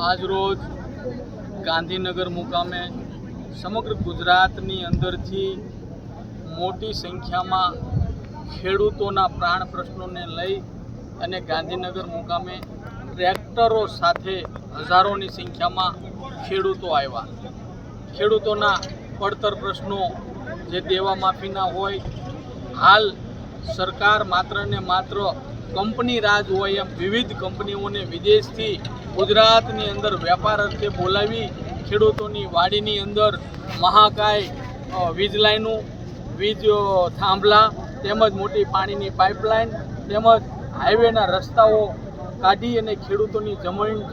આજરોજ ગાંધીનગર મુકામે સમગ્ર ગુજરાતની અંદરથી મોટી સંખ્યામાં ખેડૂતોના પ્રાણ પ્રશ્નોને લઈ અને ગાંધીનગર મુકામે ટ્રેક્ટરો સાથે હજારોની સંખ્યામાં ખેડૂતો આવ્યા. ખેડૂતોના પડતર પ્રશ્નો જે દેવા માફીના હોય, હાલ સરકાર માત્ર ને માત્ર કંપની રાજ હોય એમ વિવિધ કંપનીઓને વિદેશથી ગુજરાતની અંદર વેપાર અર્થે બોલાવી ખેડૂતોની વાડીની અંદર મહાકાય વીજ લાઈનો, વીજ થાંભલા તેમજ મોટી પાણીની પાઇપલાઇન તેમજ હાઈવેના રસ્તાઓ કાઢી અને ખેડૂતોની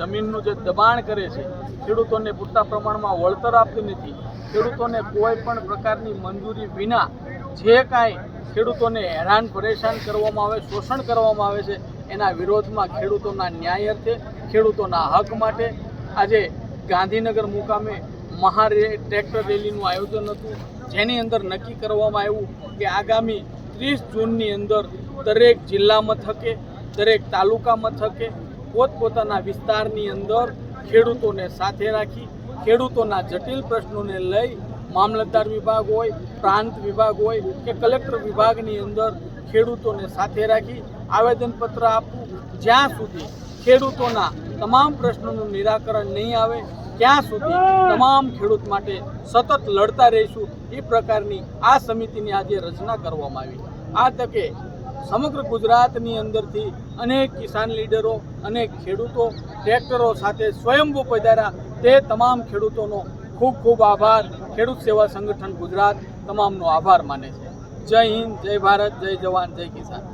જમીનનું જે દબાણ કરે છે, ખેડૂતોને પૂરતા પ્રમાણમાં વળતર આપતી નથી, ખેડૂતોને કોઈ પણ પ્રકારની મંજૂરી વિના જે કાંઈ ખેડૂતોને હેરાન પરેશાન કરવામાં આવે, શોષણ કરવામાં આવે છે, એના વિરોધમાં ખેડૂતોના ન્યાય અર્થે, ખેડૂતોના હક માટે આજે ગાંધીનગર મુકામે ટ્રેક્ટર રેલીનું આયોજન હતું, જેની અંદર નક્કી કરવામાં આવ્યું કે આગામી 30 જૂનની અંદર દરેક જિલ્લા મથકે, દરેક તાલુકા મથકે પોતપોતાના વિસ્તારની અંદર ખેડૂતોને સાથે રાખી ખેડૂતોના જટિલ પ્રશ્નોને લઈ મામલતદાર વિભાગ હોય, પ્રાંત વિભાગ હોય કે કલેક્ટર વિભાગની અંદર ખેડૂતોને સાથે રાખી આવેદનપત્ર આપવું. જ્યાં સુધી ખેડૂતોના તમામ પ્રશ્નોનું નિરાકરણ નહીં આવે ત્યાં સુધી તમામ ખેડૂત માટે સતત લડતા રહીશું. એ પ્રકારની આ સમિતિની આજે રચના કરવામાં આવી. આ તકે સમગ્ર ગુજરાતની અંદરથી અનેક કિસાન લીડરો, અનેક ખેડૂતો ટ્રેક્ટરો સાથે સ્વયંભૂ પધાર્યા. તે તમામ ખેડૂતોનો ખૂબ ખૂબ આભાર. ખેડૂત સેવા સંગઠન ગુજરાત તમામનો આભાર માને છે. જય હિન્દ, જય ભારત, જય જવાન, જય કિસાન.